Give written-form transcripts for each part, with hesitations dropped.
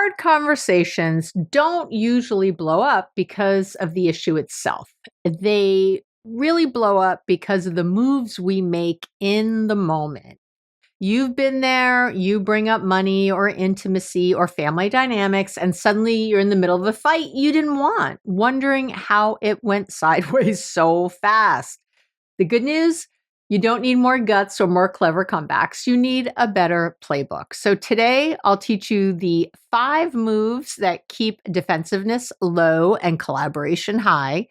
hard conversations don't usually blow up because of the issue itself. They really blow up because of the moves we make in the moment. You've been there, you bring up money or intimacy or family dynamics, and suddenly you're in the middle of a fight you didn't want, wondering how it went sideways so fast. The good news, you don't need more guts or more clever comebacks. You need a better playbook. So today I'll teach you the 5 moves that keep defensiveness low and collaboration high.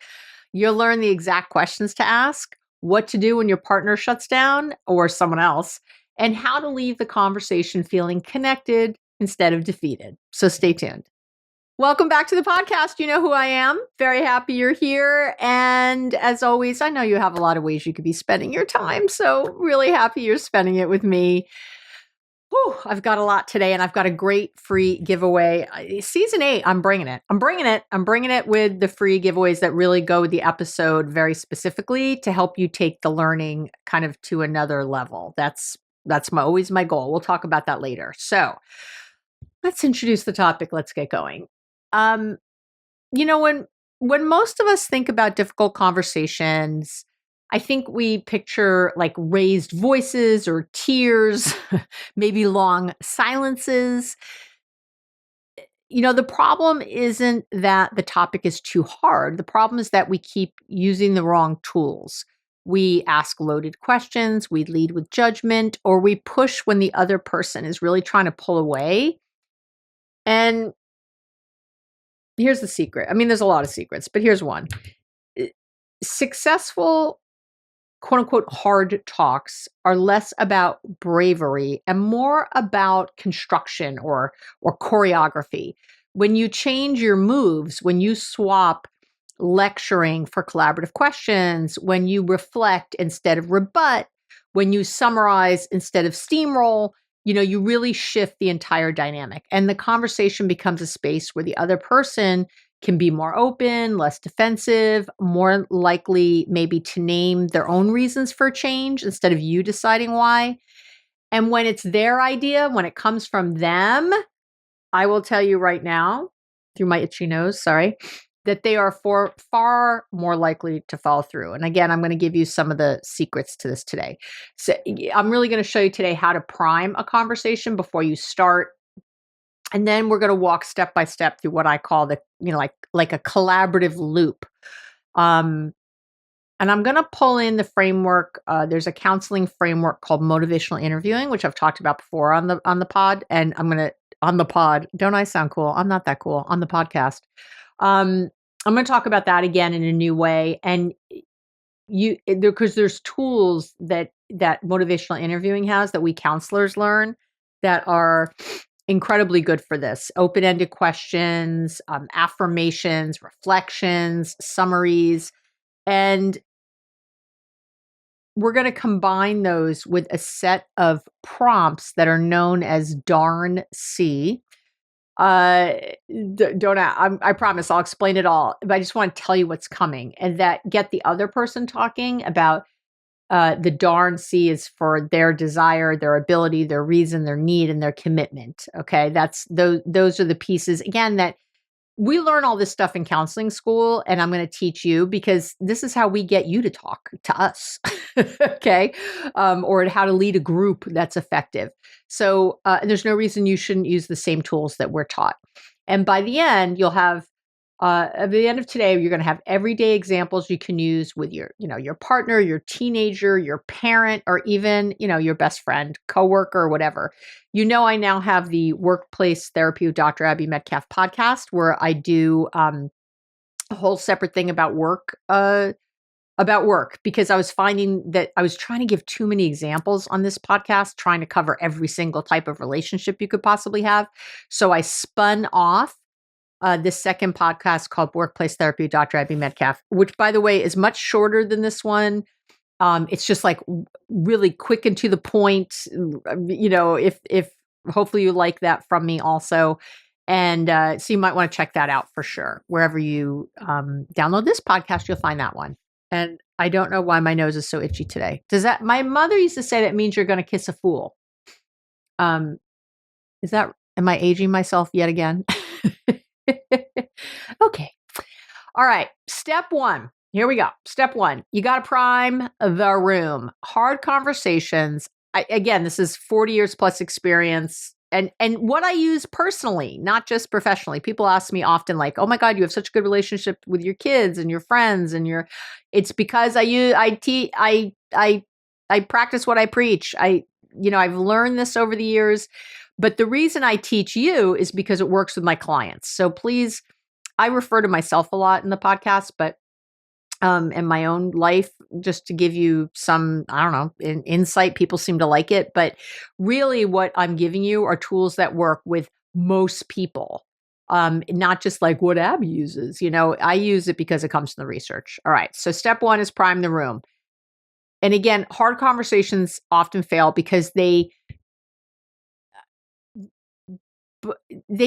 You'll learn the exact questions to ask, what to do when your partner shuts down or someone else, and how to leave the conversation feeling connected instead of defeated. So stay tuned. Welcome back to the podcast. You know who I am. Very happy you're here. And as always, I know you have a lot of ways you could be spending your time. So really happy you're spending it with me. Whew, I've got a lot today and I've got a great free giveaway. Season 8, I'm bringing it. I'm bringing it with the free giveaways that really go with the episode very specifically to help you take the learning kind of to another level. That's always my goal. We'll talk about that later. So let's introduce the topic. Let's get going. Um, when most of us think about difficult conversations, I think we picture like raised voices or tears, maybe long silences. The problem isn't that the topic is too hard. The problem is that we keep using the wrong tools. We ask loaded questions, we lead with judgment, or we push when the other person is really trying to pull away. And here's the secret. I mean, there's a lot of secrets, but here's one. Successful, quote unquote, hard talks are less about bravery and more about construction or choreography. When you change your moves, when you swap lecturing for collaborative questions, when you reflect instead of rebut, when you summarize instead of steamroll, you really shift the entire dynamic. And the conversation becomes a space where the other person can be more open, less defensive, more likely maybe to name their own reasons for change instead of you deciding why. And when it's their idea, when it comes from them, I will tell you right now, through my itchy nose, sorry, that they are far more likely to follow through. And again, I'm going to give you some of the secrets to this today. So I'm really going to show you today how to prime a conversation before you start. And then we're going to walk step by step through what I call the, like a collaborative loop. And I'm going to pull in the framework. There's a counseling framework called motivational interviewing, which I've talked about before on the pod. And on the pod, don't I sound cool? I'm not that cool. On the podcast. I'm going to talk about that again in a new way. And because there's tools that motivational interviewing has that we counselors learn that are incredibly good for this. Open-ended questions, affirmations, reflections, summaries. And we're going to combine those with a set of prompts that are known as darn C. I promise I'll explain it all, but I just want to tell you what's coming and that get the other person talking about the darn C is for their desire, their ability, their reason, their need, and their commitment. Okay. Those are the pieces again that we learn all this stuff in counseling school, and I'm going to teach you because this is how we get you to talk to us. Okay. Or how to lead a group that's effective. So there's no reason you shouldn't use the same tools that we're taught. And by the end, you'll have, at the end of today, you're going to have everyday examples you can use with your partner, your teenager, your parent, or even, your best friend, coworker, or whatever. I now have the Workplace Therapy with Dr. Abbymedcalf podcast where I do a whole separate thing about work, because I was finding that I was trying to give too many examples on this podcast, trying to cover every single type of relationship you could possibly have. So I spun off this second podcast called Workplace Therapy with Dr. Abbymedcalf, which, by the way, is much shorter than this one. It's just like really quick and to the point. If hopefully you like that from me also. And so you might want to check that out for sure. Wherever you download this podcast, you'll find that one. And I don't know why my nose is so itchy today. My mother used to say that means you're going to kiss a fool. Am Am I aging myself yet again? Okay. All right. Step one. Here we go. Step one. You got to prime the room. Hard conversations. Again, this is 40 years plus experience. And what I use personally, not just professionally. People ask me often, like, "Oh my God, you have such a good relationship with your kids and your friends, and your." It's because I practice what I preach. I've learned this over the years, but the reason I teach you is because it works with my clients. So please, I refer to myself a lot in the podcast, but in my own life, just to give you some, I don't know, insight. People seem to like it, but really what I'm giving you are tools that work with most people. Not just like what Abby uses. I use it because it comes from the research. All right. So step one is prime the room. And again, hard conversations often fail because they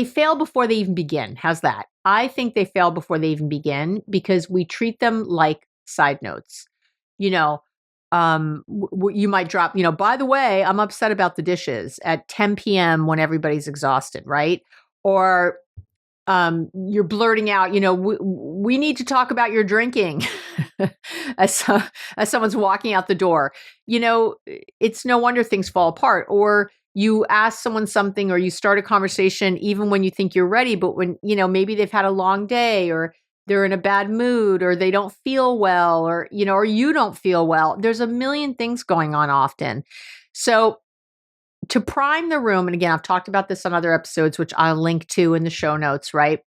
fail before they even begin. How's that? I think they fail before they even begin because we treat them like side notes. You might drop, by the way, I'm upset about the dishes at 10 p.m. when everybody's exhausted, right? Or you're blurting out, we need to talk about your drinking as someone's walking out the door. It's no wonder things fall apart. Or you ask someone something or you start a conversation even when you think you're ready, but when, maybe they've had a long day or they're in a bad mood or they don't feel well or, or you don't feel well. There's a million things going on often. So to prime the room, and again, I've talked about this on other episodes, which I'll link to in the show notes, right?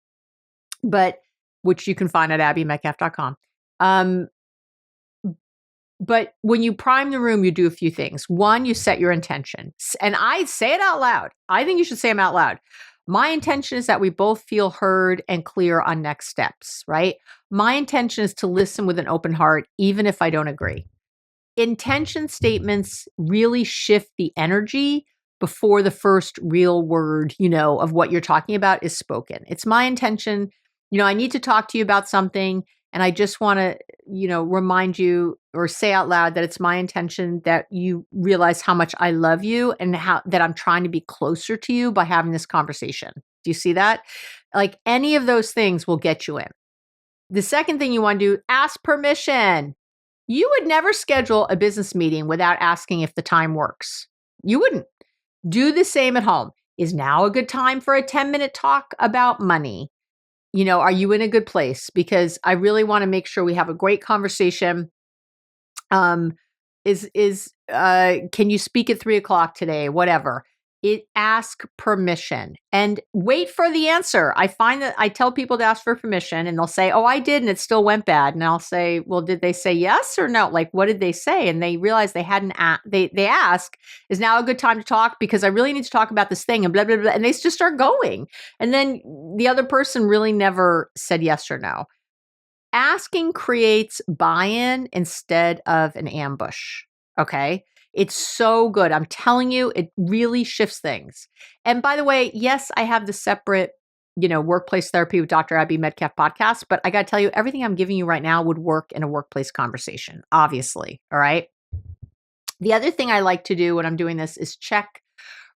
But which you can find at abbymedcalf.com. But when you prime the room, you do a few things. One, you set your intention. And I say it out loud. I think you should say them out loud. My intention is that we both feel heard and clear on next steps, right? My intention is to listen with an open heart, even if I don't agree. Intention statements really shift the energy before the first real word, of what you're talking about is spoken. It's my intention. I need to talk to you about something. And I just want to, remind you or say out loud that it's my intention that you realize how much I love you and that I'm trying to be closer to you by having this conversation. Do you see that? Like any of those things will get you in. The second thing you want to do, ask permission. You would never schedule a business meeting without asking if the time works. You wouldn't. Do the same at home. Is now a good time for a 10-minute talk about money? Are you in a good place? Because I really want to make sure we have a great conversation. Can you speak at 3:00 today? Whatever. Ask permission and wait for the answer. I find that I tell people to ask for permission and they'll say, "Oh, I did. And it still went bad." And I'll say, "Well, did they say yes or no? Like, what did they say?" And they realize they hadn't, they ask, "Is now a good time to talk? Because I really need to talk about this thing," and blah, blah, blah. And they just start going. And then the other person really never said yes or no. Asking creates buy-in instead of an ambush. Okay. It's so good. I'm telling you, it really shifts things. And by the way, yes, I have the separate, workplace therapy with Dr. Abby Medcalf podcast, but I got to tell you, everything I'm giving you right now would work in a workplace conversation, obviously. All right. The other thing I like to do when I'm doing this is check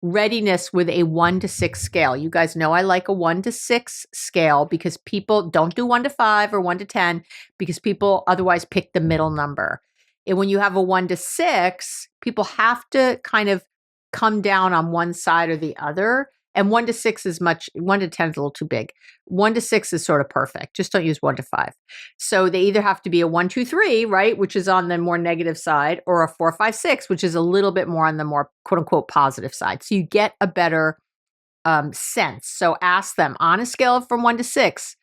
readiness with a 1 to 6 scale. You guys know I like a 1 to 6 scale because people don't do 1 to 5 or 1 to 10 because people otherwise pick the middle number. And when you have a 1 to 6, people have to kind of come down on one side or the other. And 1 to 6 is 1 to 10 is a little too big. 1 to 6 is sort of perfect. Just don't use 1 to 5. So they either have to be a 1, 2, 3, right, which is on the more negative side, or a 4, 5, 6, which is a little bit more on the more quote unquote positive side. So you get a better sense. So ask them on a scale from 1 to 6,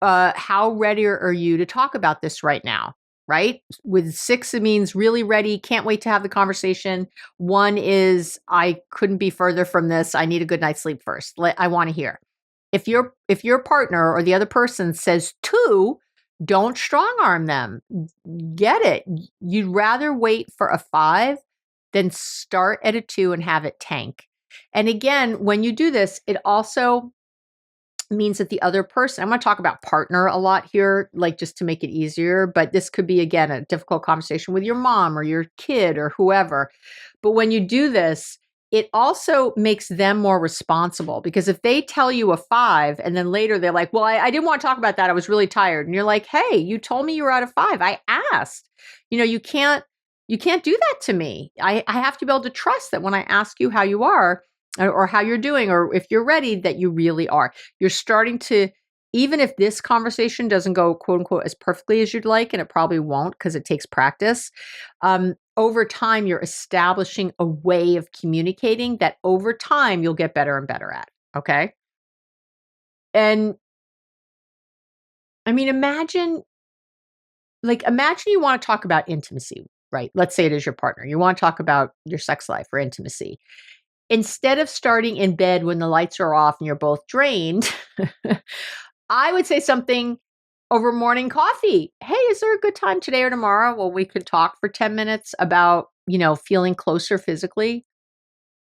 how ready are you to talk about this right now? Right? With 6, it means really ready. Can't wait to have the conversation. 1 is, I couldn't be further from this. I need a good night's sleep first. I want to hear. If your partner or the other person says 2, don't strong arm them. Get it. You'd rather wait for a 5 than start at a 2 and have it tank. And again, when you do this, it also means that the other person, I'm going to talk about partner a lot here, like just to make it easier, but this could be, again, a difficult conversation with your mom or your kid or whoever. But when you do this, it also makes them more responsible, because if they tell you a 5 and then later they're like, well, I didn't want to talk about that, I was really tired. And you're like, hey, you told me you were out of 5. I asked. You can't do that to me. I have to be able to trust that when I ask you how you are or how you're doing, or if you're ready, that you really are. You're starting to, even if this conversation doesn't go quote unquote as perfectly as you'd like, and it probably won't because it takes practice, over time, you're establishing a way of communicating that over time you'll get better and better at. Okay. And I mean, imagine you want to talk about intimacy, right? Let's say it is your partner. You want to talk about your sex life or intimacy. Instead of starting in bed when the lights are off and you're both drained, I would say something over morning coffee. Hey, is there a good time today or tomorrow? Well, we could talk for 10 minutes about, feeling closer physically,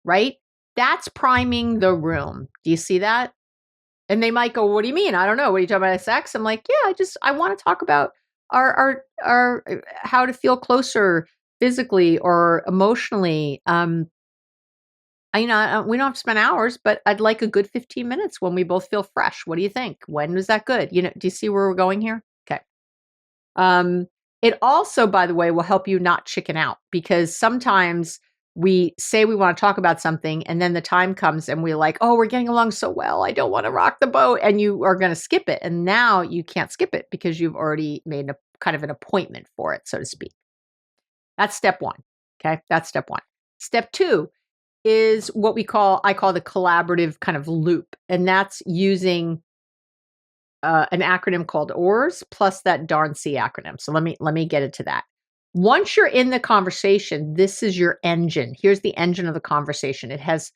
right? That's priming the room. Do you see that? And they might go, what do you mean? I don't know. What are you talking about, sex? I'm like, yeah, I want to talk about our how to feel closer physically or emotionally. We don't have to spend hours, but I'd like a good 15 minutes when we both feel fresh. What do you think? When is that good? Do you see where we're going here? Okay. It also, by the way, will help you not chicken out, because sometimes we say we want to talk about something and then the time comes and we're like, oh, we're getting along so well, I don't want to rock the boat. And you are going to skip it. And now you can't skip it because you've already made a kind of an appointment for it, so to speak. That's step 1. Okay. That's step 1. Step 2 is what I call the collaborative kind of loop. And that's using an acronym called OARS plus that darn C acronym. So let me get into that. Once you're in the conversation, this is your engine. Here's the engine of the conversation. It has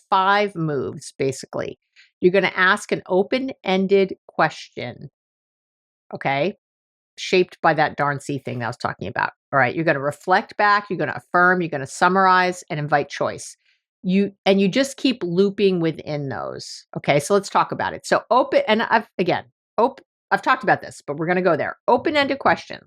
5 moves, basically. You're going to ask an open-ended question, okay, shaped by that darn C thing that I was talking about. All right, you're going to reflect back, you're going to affirm, you're going to summarize and invite choice. You just keep looping within those. Okay, so let's talk about it. So open, and I've talked about this, but we're going to go there. Open-ended questions.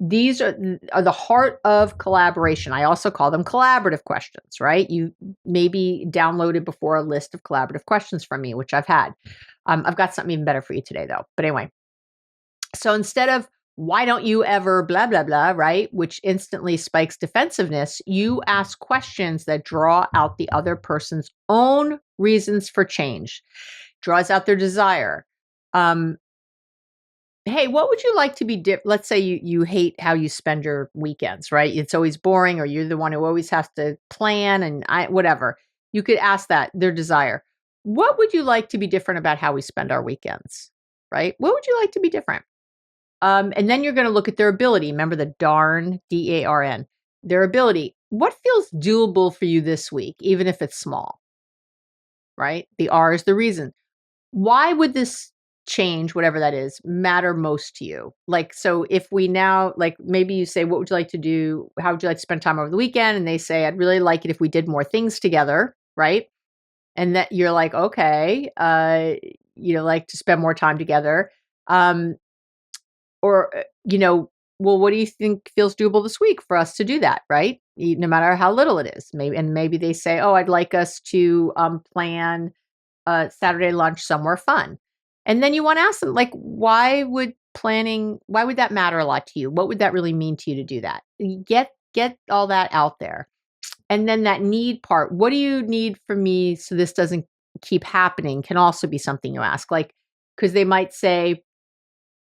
These are the heart of collaboration. I also call them collaborative questions, right? You maybe downloaded before a list of collaborative questions from me, which I've had. I've got something even better for you today, though. But anyway, so instead of why don't you ever blah, blah, blah, right, which instantly spikes defensiveness, you ask questions that draw out the other person's own reasons for change, draws out their desire. Hey, what would you like to be let's say you hate how you spend your weekends, right? It's always boring, or you're the one who always has to plan and whatever. You could ask that, their desire. What would you like to be different about how we spend our weekends, right? What would you like to be different? And then you're going to look at their ability. Remember the darn, DARN, their ability. What feels doable for you this week, even if it's small, right? The R is the reason. Why would this change, whatever that is, matter most to you? Like, so if we now, like, maybe you say, what would you like to do? How would you like to spend time over the weekend? And they say, I'd really like it if we did more things together, right? And that you're like, okay, like to spend more time together. Or, well, what do you think feels doable this week for us to do that, right? No matter how little it is. Maybe they say, oh, I'd like us to plan Saturday lunch somewhere fun. And then you want to ask them, like, why would that matter a lot to you? What would that really mean to you to do that? Get all that out there. And then that need part, what do you need from me so this doesn't keep happening, can also be something you ask. Like, because they might say,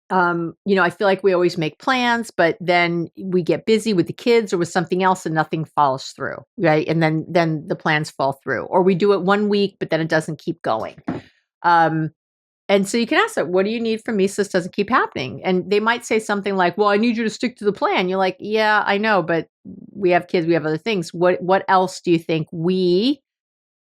I feel like we always make plans, but then we get busy with the kids or with something else and nothing follows through, right? And then the plans fall through, or we do it one week, but then it doesn't keep going. And so you can ask them, what do you need from me so this doesn't keep happening? And they might say something like, well, I need you to stick to the plan. You're like, yeah, I know, but we have kids, we have other things. What else do you think we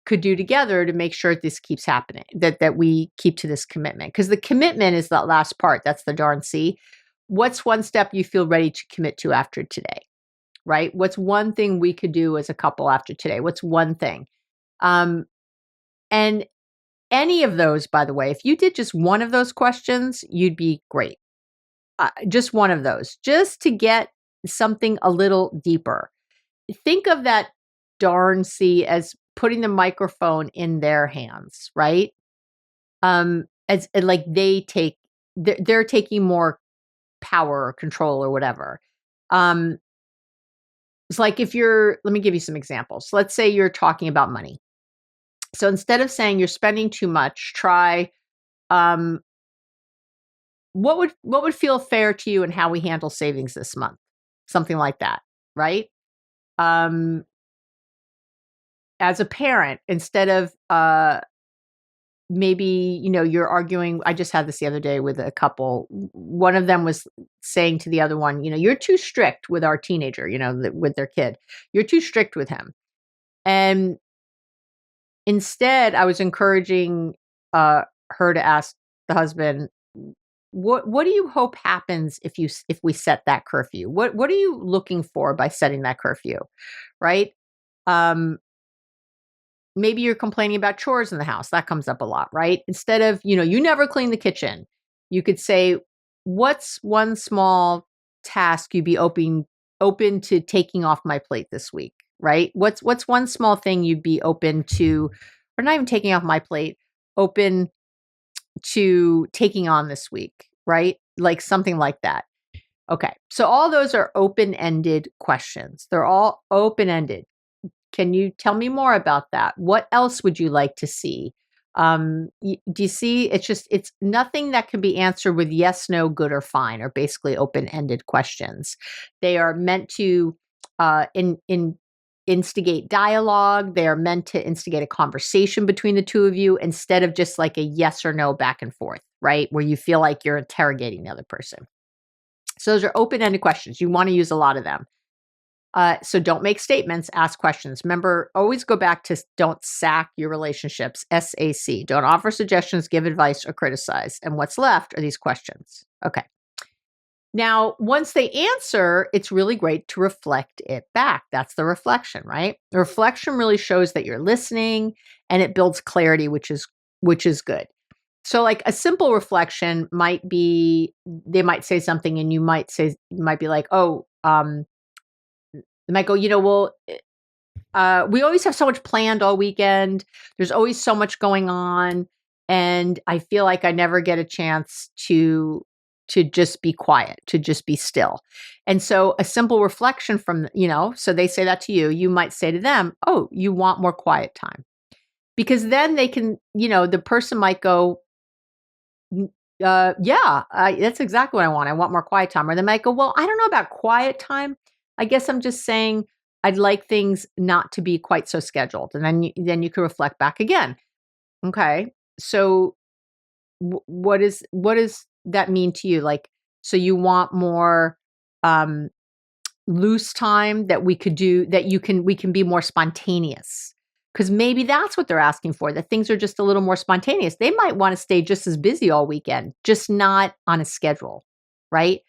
could do together to make sure this keeps happening, that we keep to this commitment? Because the commitment is that last part. That's the darn C. What's one step you feel ready to commit to after today, right? What's one thing we could do as a couple after today? What's one thing? And any of those, by the way, if you did just one of those questions, you'd be great. Just one of those, just to get something a little deeper. Think of that darn see as putting the microphone in their hands, right? As like they're taking more power or control or whatever. It's like let me give you some examples. Let's say you're talking about money. So instead of saying you're spending too much, try what would feel fair to you and how we handle savings this month? Something like that, right? As a parent, instead of maybe, you're arguing. I just had this the other day with a couple. One of them was saying to the other one, you're too strict with our teenager, with their kid. You're too strict with him. And instead, I was encouraging her to ask the husband, what do you hope happens if we set that curfew? What are you looking for by setting that curfew? Right? Maybe you're complaining about chores in the house. That comes up a lot, right? Instead of, you never clean the kitchen, you could say, what's one small task you'd be open to taking off my plate this week, right? What's one small thing you'd be open to, or not even taking off my plate, open to taking on this week, right? Like something like that. Okay. So all those are open-ended questions. They're all open-ended. Can you tell me more about that? What else would you like to see? Do you see? It's nothing that can be answered with yes, no, good, or fine, or basically open-ended questions. They are meant to instigate dialogue. They are meant to instigate a conversation between the two of you instead of just like a yes or no back and forth, right? Where you feel like you're interrogating the other person. So those are open-ended questions. You want to use a lot of them. So don't make statements, ask questions. Remember, always go back to don't sack your relationships, SAC. Don't offer suggestions, give advice, or criticize. And what's left are these questions. Okay. Now, once they answer, it's really great to reflect it back. That's the reflection, right? The reflection really shows that you're listening and it builds clarity, which is good. So like a simple reflection might be, they might say something and you might be like, they might go, well, we always have so much planned all weekend. There's always so much going on. And I feel like I never get a chance to just be quiet, to just be still. And so a simple reflection from, so they say that to you, you might say to them, oh, you want more quiet time. Because then they can, the person might go, that's exactly what I want. I want more quiet time. Or they might go, well, I don't know about quiet time. I guess I'm just saying I'd like things not to be quite so scheduled. And then you can reflect back again. Okay. So what does that mean to you? Like, so you want more loose time that we can be more spontaneous. Because maybe that's what they're asking for, that things are just a little more spontaneous. They might want to stay just as busy all weekend, just not on a schedule, right?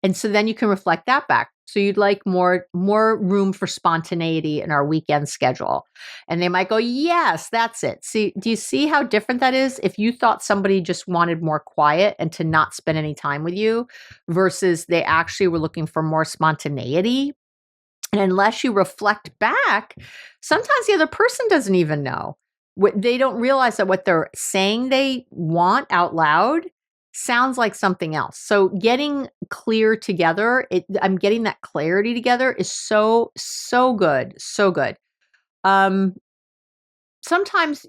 And so then you can reflect that back. So you'd like more room for spontaneity in our weekend schedule. And they might go, yes, that's it. See, do you see how different that is? If you thought somebody just wanted more quiet and to not spend any time with you versus they actually were looking for more spontaneity. And unless you reflect back, sometimes the other person doesn't even know. They don't realize that what they're saying they want out loud sounds like something else. So getting clear together, I'm getting that clarity together is so good, so good. Sometimes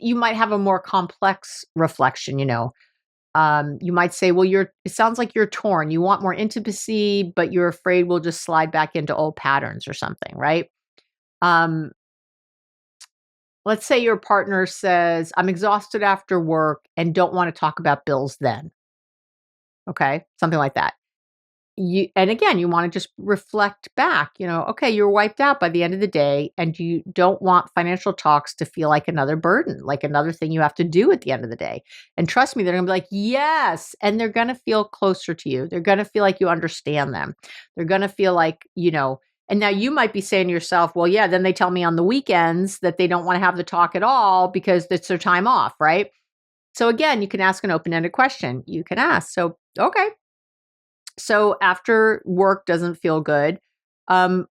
you might have a more complex reflection, you might say, well, it sounds like you're torn. You want more intimacy, but you're afraid we'll just slide back into old patterns or something, right? Let's say your partner says, I'm exhausted after work and don't want to talk about bills then. Okay, something like that. And again, you want to just reflect back, okay, you're wiped out by the end of the day and you don't want financial talks to feel like another burden, like another thing you have to do at the end of the day. And trust me, they're going to be like, yes. And they're going to feel closer to you. They're going to feel like you understand them. They're going to feel like, and now you might be saying to yourself, well, yeah, then they tell me on the weekends that they don't want to have the talk at all because it's their time off, right? So again, you can ask an open-ended question. You can ask, so, okay. So after work doesn't feel good, when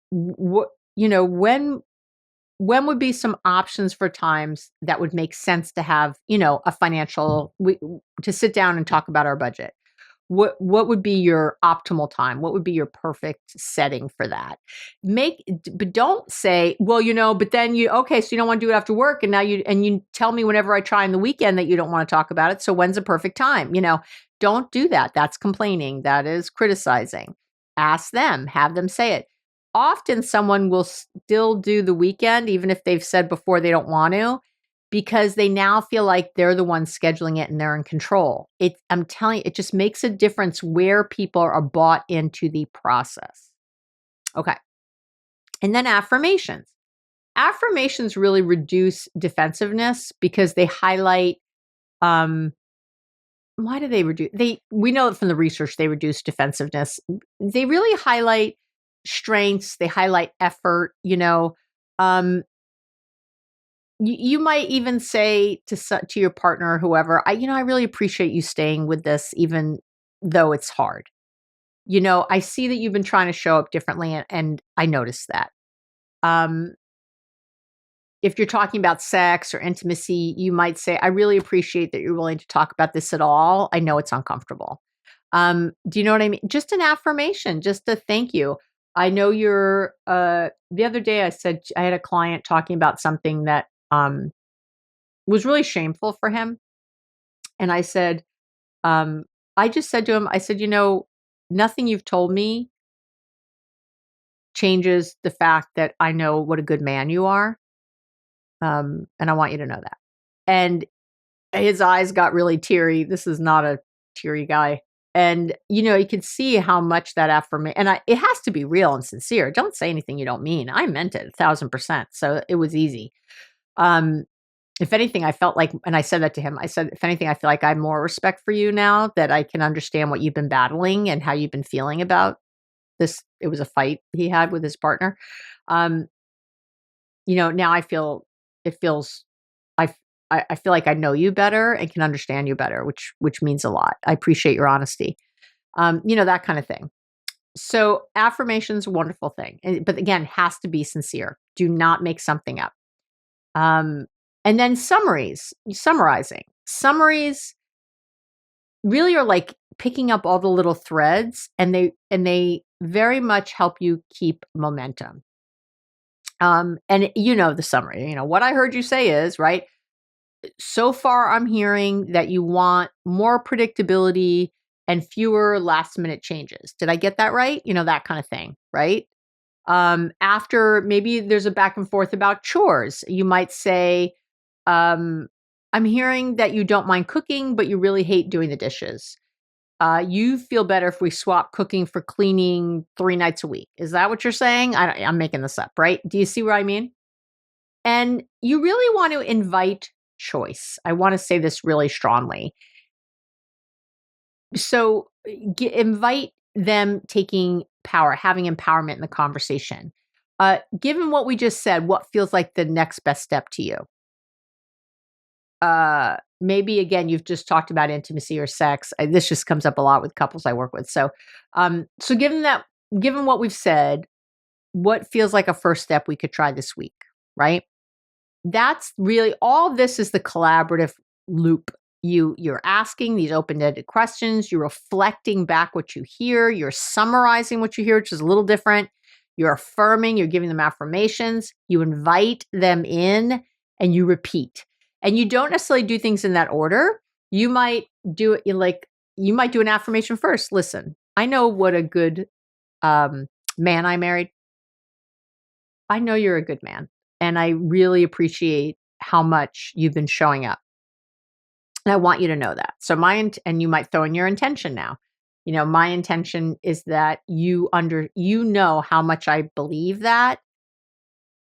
when would be some options for times that would make sense to have, a financial to sit down and talk about our budget? What would be your optimal time? What would be your perfect setting for that? But don't say, well, but then okay, so you don't want to do it after work, and now you tell me whenever I try on the weekend that you don't want to talk about it. So when's the perfect time? Don't do that. That's complaining. That is criticizing. Ask them, have them say it. Often someone will still do the weekend, even if they've said before they don't want to, because they now feel like they're the ones scheduling it and they're in control. I'm telling you, it just makes a difference where people are bought into the process. Okay. And then affirmations. Affirmations really reduce defensiveness because they highlight, why do they reduce? We know from the research they reduce defensiveness. They really highlight strengths. They highlight effort. You might even say to your partner or whoever, I really appreciate you staying with this, even though it's hard. I see that you've been trying to show up differently, and I noticed that. If you're talking about sex or intimacy, you might say, I really appreciate that you're willing to talk about this at all. I know it's uncomfortable. Do you know what I mean? Just an affirmation, just a thank you. I know you're, the other day I said, I had a client talking about something that was really shameful for him. And I said, I just said to him, I said, nothing you've told me changes the fact that I know what a good man you are. And I want you to know that. And his eyes got really teary. This is not a teary guy. And, you could see how much that affirmation, and it has to be real and sincere. Don't say anything you don't mean. I meant it 1,000%. So it was easy. If anything, I felt like, and I said that to him, I said, if anything, I feel like I have more respect for you now that I can understand what you've been battling and how you've been feeling about this. It was a fight he had with his partner. Now I feel, I feel like I know you better and can understand you better, which means a lot. I appreciate your honesty. That kind of thing. So affirmation's a wonderful thing. But again, has to be sincere. Do not make something up. And then summarizing. Summaries really are like picking up all the little threads, and they very much help you keep momentum. And the summary, what I heard you say is, right? So far, I'm hearing that you want more predictability and fewer last minute changes. Did I get that right? That kind of thing, right? After maybe there's a back and forth about chores, you might say, I'm hearing that you don't mind cooking, but you really hate doing the dishes. You feel better if we swap cooking for cleaning 3 nights a week. Is that what you're saying? I'm making this up, right? Do you see what I mean? And you really want to invite choice. I want to say this really strongly. So invite them taking power, having empowerment in the conversation. Given what we just said, what feels like the next best step to you? Maybe again, you've just talked about intimacy or sex. This just comes up a lot with couples I work with. So given what we've said, what feels like a first step we could try this week, right? That's really all. This is the collaborative loop. You're asking these open-ended questions. You're reflecting back what you hear. You're summarizing what you hear, which is a little different. You're affirming. You're giving them affirmations. You invite them in, and you repeat. And you don't necessarily do things in that order. You might do it you might do an affirmation first. Listen, I know what a good man I married. I know you're a good man, and I really appreciate how much you've been showing up. And I want you to know that. So and you might throw in your intention now. My intention is that you know how much I believe that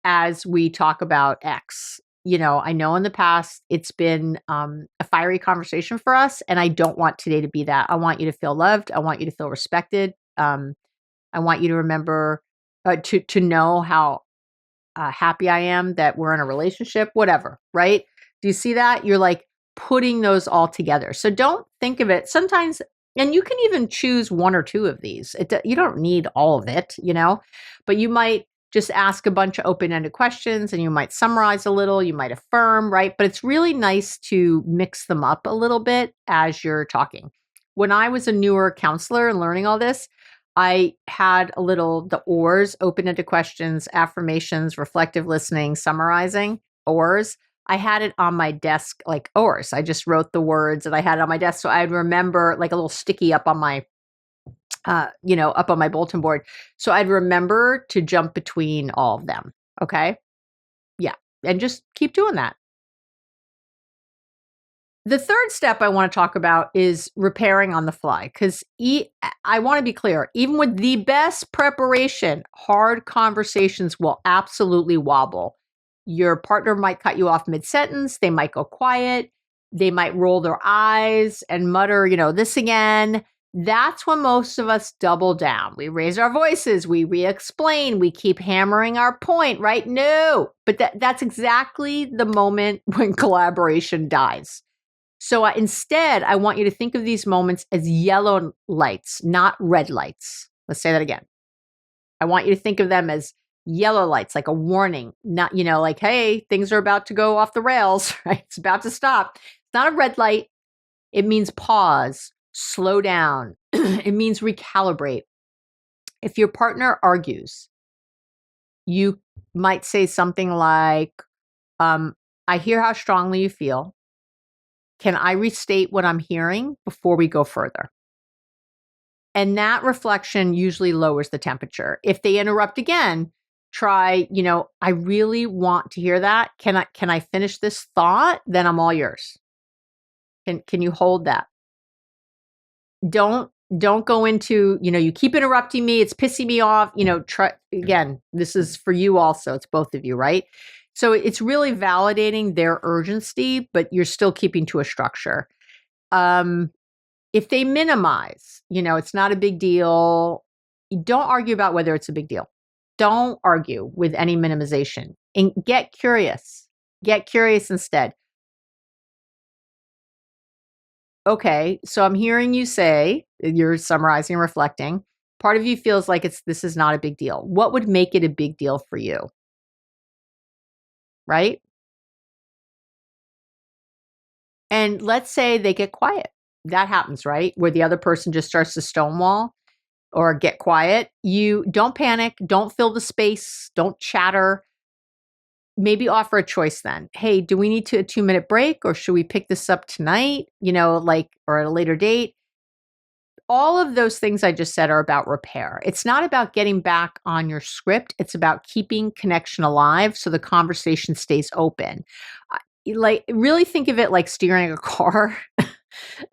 as we talk about X. I know in the past it's been a fiery conversation for us, and I don't want today to be that. I want you to feel loved. I want you to feel respected. I want you to remember to know how happy I am that we're in a relationship, whatever, right? Do you see that? You're like putting those all together. So don't think of it sometimes, and you can even choose 1 or 2 of these. You don't need all of it, but you might just ask a bunch of open-ended questions and you might summarize a little, you might affirm, right? But it's really nice to mix them up a little bit as you're talking. When I was a newer counselor and learning all this, I had the OARS, open-ended questions, affirmations, reflective listening, summarizing, OARS. I had it on my desk, like OARS. I just wrote the words and I had it on my desk. So I'd remember, like a little sticky up on my, up on my bulletin board. So I'd remember to jump between all of them. Okay. Yeah. And just keep doing that. The third step I want to talk about is repairing on the fly, because I want to be clear, even with the best preparation, hard conversations will absolutely wobble. Your partner might cut you off mid-sentence. They might go quiet. They might roll their eyes and mutter, this again. That's when most of us double down. We raise our voices. We re-explain. We keep hammering our point, right? No, but that's exactly the moment when collaboration dies. So instead, I want you to think of these moments as yellow lights, not red lights. Let's say that again. I want you to think of them as yellow lights, like a warning, not, like, hey, things are about to go off the rails, right? It's about to stop. It's not a red light. It means pause, slow down. It means recalibrate. If your partner argues, you might say something like, I hear how strongly you feel. Can I restate what I'm hearing before we go further? And that reflection usually lowers the temperature. If they interrupt again, try, I really want to hear that. Can I finish this thought? Then I'm all yours. Can you hold that? Don't go into, you keep interrupting me. It's pissing me off. Try again. This is for you also. It's both of you, right? So it's really validating their urgency, but you're still keeping to a structure. If they minimize, it's not a big deal. Don't argue about whether it's a big deal. Don't argue with any minimization and get curious. Get curious instead. Okay, so I'm hearing you say, you're summarizing and reflecting. Part of you feels like this is not a big deal. What would make it a big deal for you? Right? And let's say they get quiet. That happens, right? Where the other person just starts to stonewall or get quiet. You don't panic. Don't fill the space. Don't chatter. Maybe offer a choice then. Hey, do we need a 2-minute break or should we pick this up tonight? Or at a later date. All of those things I just said are about repair. It's not about getting back on your script. It's about keeping connection alive so the conversation stays open. Really think of it like steering a car,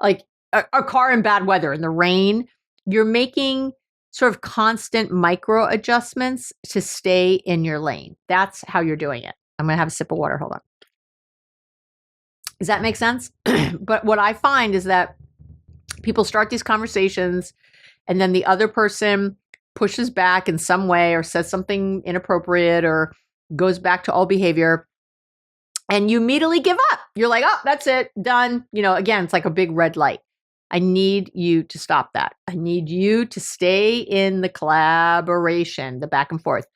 like a car in bad weather, in the rain. You're making sort of constant micro adjustments to stay in your lane. That's how you're doing it. I'm going to have a sip of water. Hold on. Does that make sense? But what I find is that people start these conversations and then the other person pushes back in some way or says something inappropriate or goes back to old behavior. And you immediately give up. You're like, oh, that's it, done. Again, it's like a big red light. I need you to stop that. I need you to stay in the collaboration, the back and forth.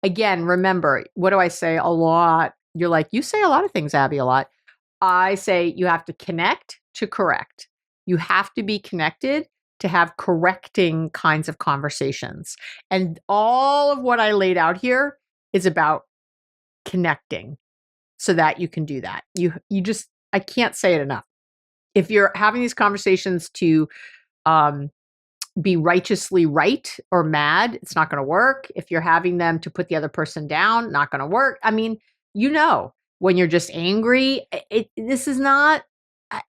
Again, remember, what do I say a lot? You're like, you say a lot of things, Abby, a lot. I say you have to connect to correct. You have to be connected to have correcting kinds of conversations. And all of what I laid out here is about connecting so that you can do that. I can't say it enough. If you're having these conversations to be righteously right or mad, it's not going to work. If you're having them to put the other person down, not going to work. I mean, when you're just angry, this is not,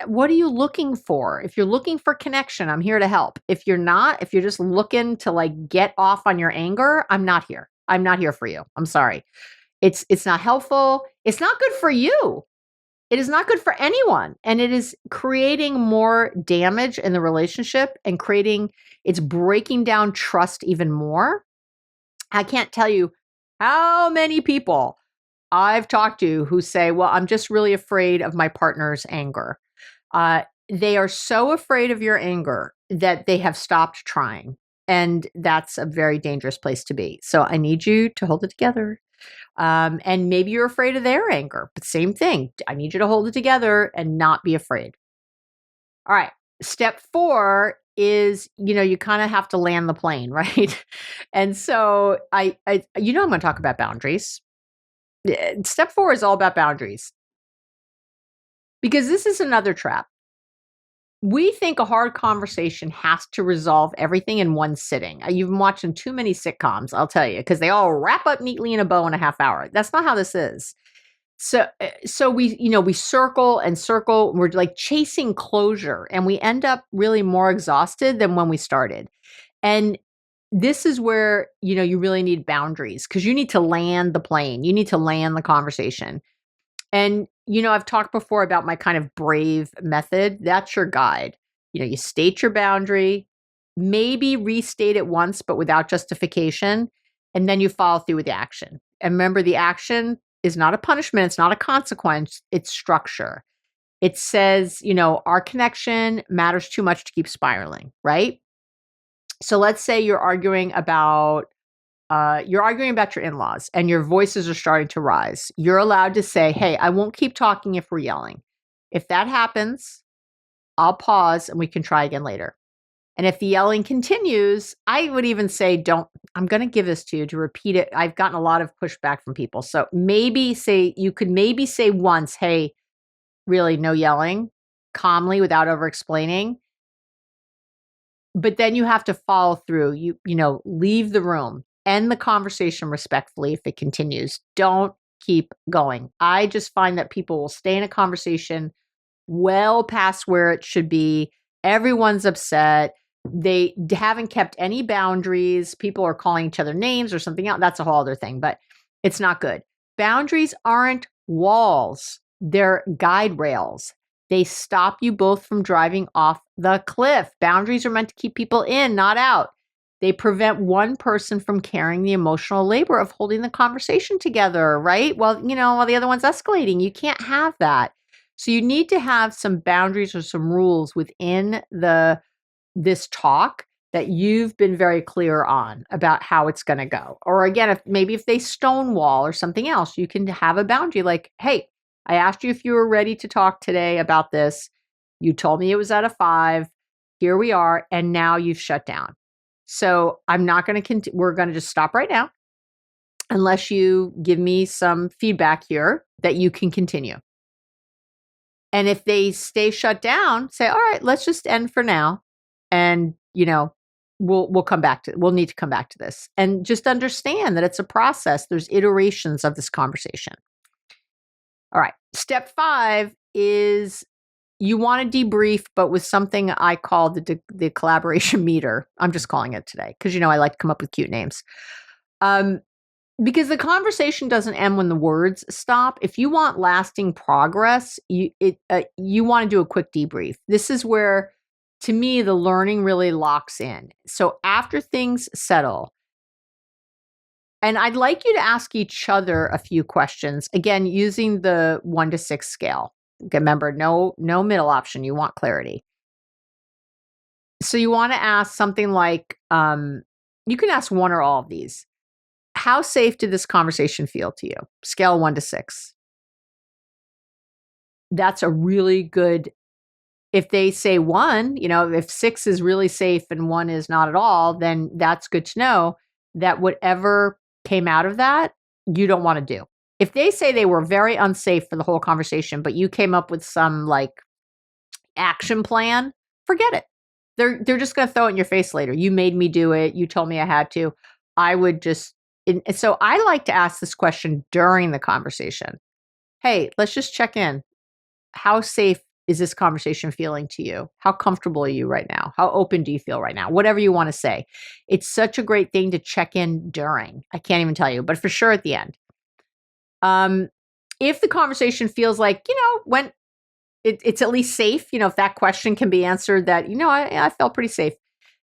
what are you looking for? If you're looking for connection, I'm here to help. If you're not, if you're just looking to get off on your anger, I'm not here. I'm not here for you. I'm sorry. It's not helpful. It's not good for you. It is not good for anyone. And it is creating more damage in the relationship and it's breaking down trust even more. I can't tell you how many people I've talked to who say, well, I'm just really afraid of my partner's anger. They are so afraid of your anger that they have stopped trying. And that's a very dangerous place to be. So I need you to hold it together. And maybe you're afraid of their anger, but same thing. I need you to hold it together and not be afraid. All right. Step 4 is, you kind of have to land the plane, right? And so I'm going to talk about boundaries. Step 4 is all about boundaries because this is another trap. We think a hard conversation has to resolve everything in one sitting. You've been watching too many sitcoms, I'll tell you, because they all wrap up neatly in a bow in a half hour. That's not how this is. So we circle and circle. We're like chasing closure, and we end up really more exhausted than when we started. And this is where, you really need boundaries because you need to land the plane. You need to land the conversation. And, I've talked before about my kind of brave method. That's your guide. You state your boundary, maybe restate it once, but without justification. And then you follow through with the action. And remember, the action is not a punishment. It's not a consequence. It's structure. It says, our connection matters too much to keep spiraling, right? So let's say you're arguing about your in-laws and your voices are starting to rise. You're allowed to say, hey, I won't keep talking if we're yelling. If that happens, I'll pause and we can try again later. And if the yelling continues, I would even say, I'm going to give this to you to repeat it. I've gotten a lot of pushback from people. So you could maybe say once, hey, really no yelling, calmly without over-explaining. But then you have to follow through. Leave the room. End the conversation respectfully if it continues. Don't keep going. I just find that people will stay in a conversation well past where it should be. Everyone's upset. They haven't kept any boundaries. People are calling each other names or something else. That's a whole other thing, but it's not good. Boundaries aren't walls. They're guide rails. They stop you both from driving off the cliff. Boundaries are meant to keep people in, not out. They prevent one person from carrying the emotional labor of holding the conversation together, right? Well, while the other one's escalating, you can't have that. So you need to have some boundaries or some rules within this talk that you've been very clear on about how it's going to go. Or again, if they stonewall or something else, you can have a boundary like, hey, I asked you if you were ready to talk today about this. You told me it was at a 5. Here we are. And now you've shut down. So I'm not going to we're going to just stop right now unless you give me some feedback here that you can continue. And if they stay shut down, say, all right, let's just end for now. And, we'll come back we'll need to come back to this and just understand that it's a process. There's iterations of this conversation. All right. Step 5 is you want to debrief, but with something I call the collaboration meter. I'm just calling it today because, I like to come up with cute names. Because the conversation doesn't end when the words stop. If you want lasting progress, you want to do a quick debrief. This is where, to me, the learning really locks in. So after things settle, and I'd like you to ask each other a few questions, again, using the 1 to 6 scale. Remember, no middle option. You want clarity. So you want to ask something like, you can ask one or all of these. How safe did this conversation feel to you? Scale 1 to 6. That's a really good, if they say 1, if 6 is really safe and 1 is not at all, then that's good to know that whatever came out of that, you don't want to do. If they say they were very unsafe for the whole conversation, but you came up with some action plan, forget it. They're just going to throw it in your face later. You made me do it. You told me I had to. I would just, so I like to ask this question during the conversation. Hey, let's just check in. How safe is this conversation feeling to you? How comfortable are you right now? How open do you feel right now? Whatever you want to say. It's such a great thing to check in during. I can't even tell you, but for sure at the end. If the conversation feels like, when it's at least safe, if that question can be answered that, I felt pretty safe,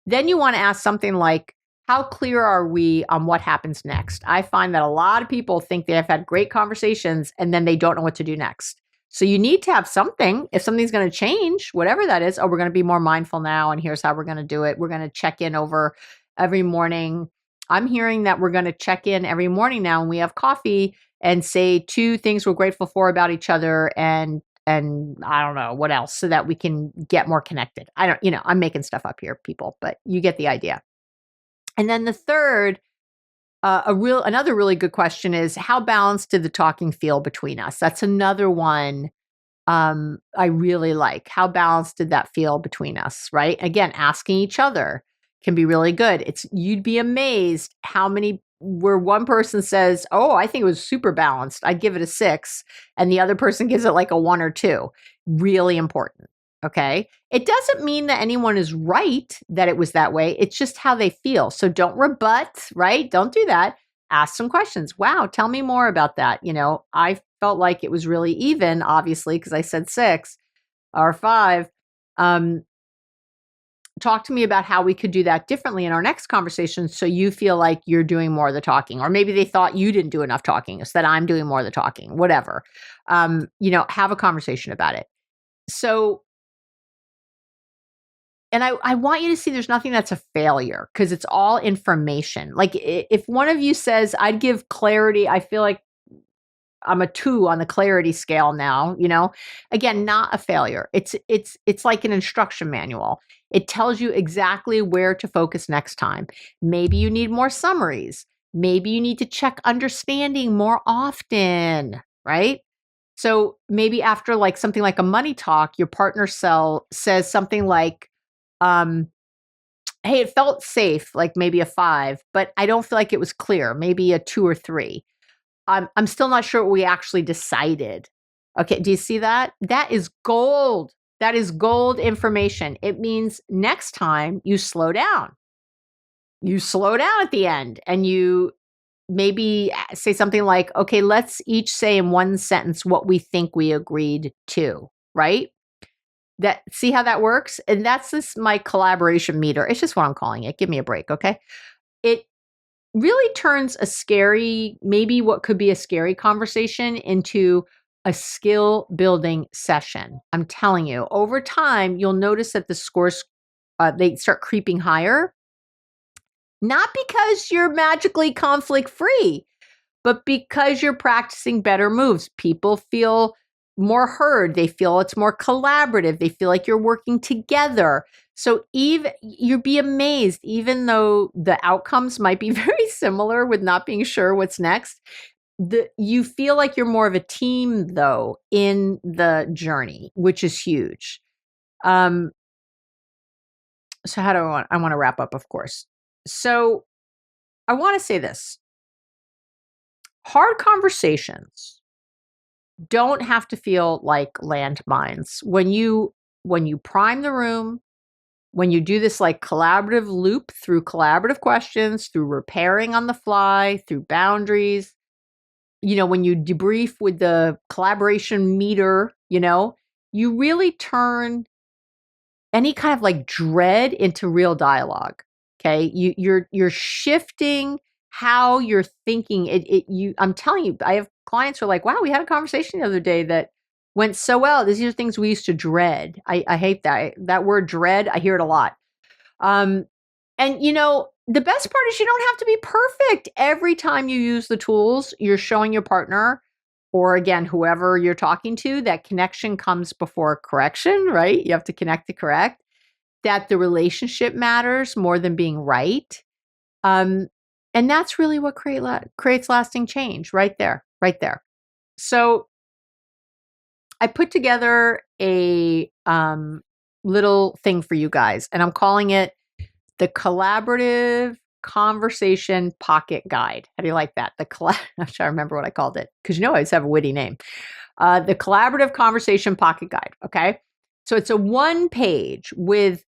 then you want to ask something like, how clear are we on what happens next? I find that a lot of people think they have had great conversations and then they don't know what to do next. So you need to have something. If something's going to change, whatever that is, we're going to be more mindful now, and here's how we're going to do it. We're going to check in over every morning. I'm hearing that we're going to check in every morning now when we have coffee and say 2 things we're grateful for about each other, and I don't know what else, so that we can get more connected. I don't, I'm making stuff up here, people, but you get the idea. And then the third, another really good question is, how balanced did the talking feel between us? That's another one I really like. How balanced did that feel between us, right? Again, asking each other can be really good. You'd be amazed how many, where one person says, "Oh, I think it was super balanced. I'd give it a 6." And the other person gives it like a 1 or 2. Really important. Okay. It doesn't mean that anyone is right that it was that way. It's just how they feel. So don't rebut, right? Don't do that. Ask some questions. Wow, tell me more about that. I felt like it was really even, obviously, because I said 6 or 5. Talk to me about how we could do that differently in our next conversation, so you feel like you're doing more of the talking. Or maybe they thought you didn't do enough talking, so that I'm doing more of the talking, whatever. Have a conversation about it. So, and I want you to see there's nothing that's a failure, because it's all information. Like, if one of you says, "I'd give clarity," I feel like I'm a 2 on the clarity scale now, again, not a failure. It's like an instruction manual. It tells you exactly where to focus next time. Maybe you need more summaries. Maybe you need to check understanding more often, right? So maybe after like something like a money talk, your partner says something like, "Hey, it felt safe," like maybe a 5, "but I don't feel like it was clear," maybe a 2 or 3. I'm still not sure what we actually decided. Okay, do you see that? That is gold. That is gold information. It means next time you slow down. You slow down at the end, and you maybe say something like, "Okay, let's each say in 1 sentence what we think we agreed to," right? See how that works? And that's my collaboration meter. It's just what I'm calling it. Give me a break, okay? It really turns maybe what could be a scary conversation, into a skill building session. I'm telling you, over time, you'll notice that the scores, they start creeping higher, not because you're magically conflict free, but because you're practicing better moves. People feel more heard. They feel it's more collaborative. They feel like you're working together. So you'd be amazed, even though the outcomes might be very similar with not being sure what's next, you feel like you're more of a team, though, in the journey, which is huge. So how do I want to wrap up, of course. So I want to say this. Hard conversations don't have to feel like landmines. When you prime the room, when you do this like collaborative loop through collaborative questions, through repairing on the fly, through boundaries, when you debrief with the collaboration meter, you really turn any kind of like dread into real dialogue. Okay. You're shifting how you're thinking. I'm telling you, I have clients who are like, "Wow, we had a conversation the other day that went so well. These are things we used to dread." I hate that word dread. I hear it a lot. And the best part is, you don't have to be perfect. Every time you use the tools, you're showing your partner, or again, whoever you're talking to, that connection comes before correction, right? You have to connect to correct, that the relationship matters more than being right. And that's really what creates lasting change, right there, right there. So I put together a little thing for you guys, and I'm calling it the Collaborative Conversation Pocket Guide. How do you like that? I'm trying to remember what I called it, because I always have a witty name. The Collaborative Conversation Pocket Guide. Okay. So it's a 1 page with,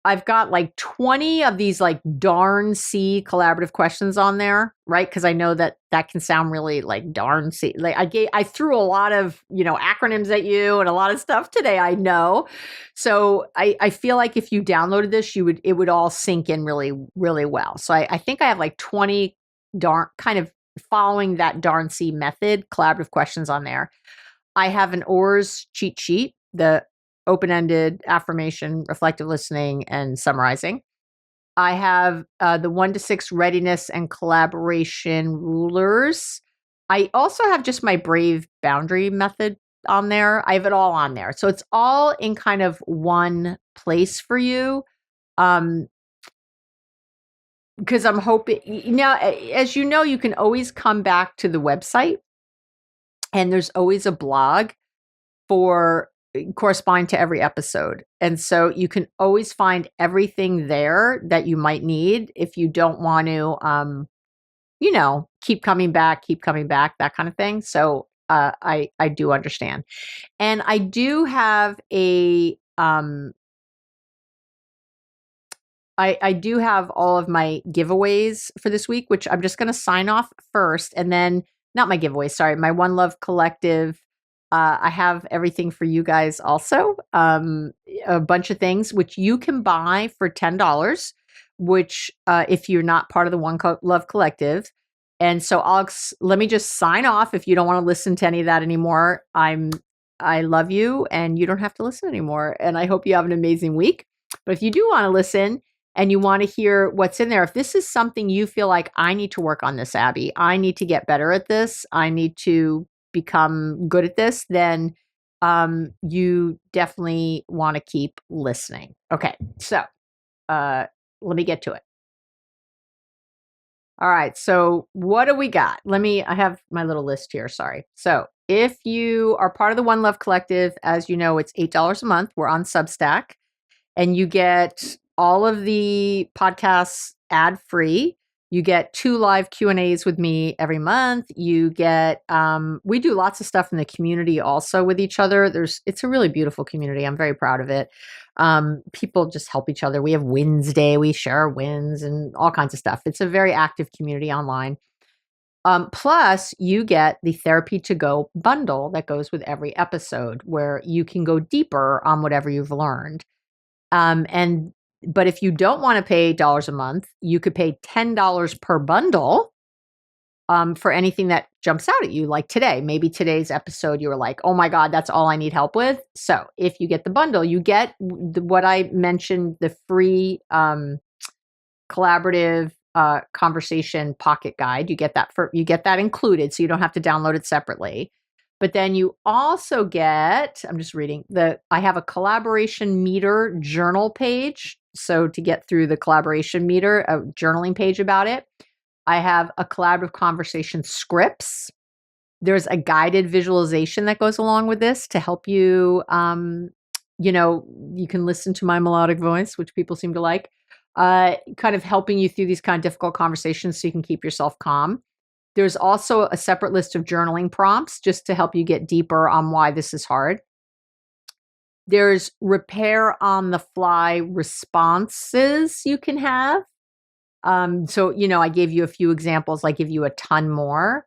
I've got like 20 of these like darn C collaborative questions on there, right? Because I know that can sound really like darn C. Like I threw a lot of, acronyms at you and a lot of stuff today, I know. So I feel like if you downloaded this, it would all sink in really, really well. So I think I have like 20 darn, kind of following that darn C method, collaborative questions on there. I have an OARS cheat sheet, the open-ended, affirmation, reflective listening, and summarizing. I have the 1 to 6 readiness and collaboration rulers. I also have just my brave boundary method on there. I have it all on there. So it's all in kind of one place for you. Because I'm hoping, as you know, you can always come back to the website, and there's always a blog for corresponding to every episode. And so you can always find everything there that you might need if you don't want to, keep coming back, that kind of thing. So I do understand. And I do have I do have all of my giveaways for this week, which I'm just going to sign off first. And then, not my giveaways, sorry, my One Love Collective. I have everything for you guys also. A bunch of things which you can buy for $10, which if you're not part of the Love Collective. And so let me just sign off if you don't want to listen to any of that anymore. I love you, and you don't have to listen anymore. And I hope you have an amazing week. But if you do want to listen, and you want to hear what's in there, if this is something you feel like, I need to work on this, Abby, I need to get better at this, I need to become good at this, then you definitely want to keep listening. Okay, so let me get to it. All right, so what do we got? I have my little list here, sorry. So if you are part of the One Love Collective, as you know, it's $8 a month. We're on Substack, and you get all of the podcasts ad-free. You get 2 live Q&As with me every month. You get, we do lots of stuff in the community also with each other. It's a really beautiful community. I'm very proud of it. People just help each other. We have wins day. We share our wins and all kinds of stuff. It's a very active community online. Plus, you get the Therapy to Go bundle that goes with every episode, where you can go deeper on whatever you've learned. But if you don't want to pay $8 a month, you could pay $10 per bundle for anything that jumps out at you. Like today, maybe today's episode, you were like, oh my God, that's all I need help with. So if you get the bundle, you get what I mentioned, the free collaborative conversation pocket guide. You get that included, so you don't have to download it separately. But then you also get, I'm just reading, I have a collaboration meter journal page. So to get through the collaboration meter, a journaling page about it. I have a collaborative conversation scripts. There's a guided visualization that goes along with this to help you, you can listen to my melodic voice, which people seem to like, kind of helping you through these kind of difficult conversations so you can keep yourself calm. There's also a separate list of journaling prompts just to help you get deeper on why this is hard. There's repair on the fly responses you can have. So, I gave you a few examples. I give you a ton more.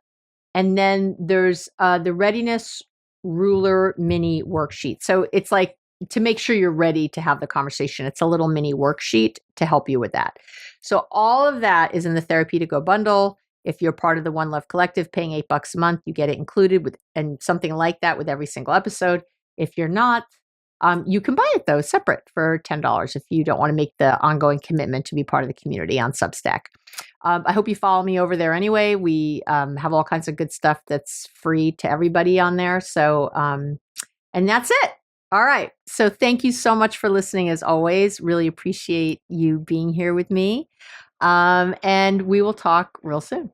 And then there's the readiness ruler mini worksheet. So it's like to make sure you're ready to have the conversation. It's a little mini worksheet to help you with that. So all of that is in the Therapy to Go bundle. If you're part of the One Love Collective, paying $8 a month, you get it included with, and something like that with every single episode. If you're not, you can buy it though separate for $10 if you don't want to make the ongoing commitment to be part of the community on Substack. I hope you follow me over there anyway. We have all kinds of good stuff that's free to everybody on there. So, and that's it. All right. So thank you so much for listening as always. Really appreciate you being here with me. And we will talk real soon.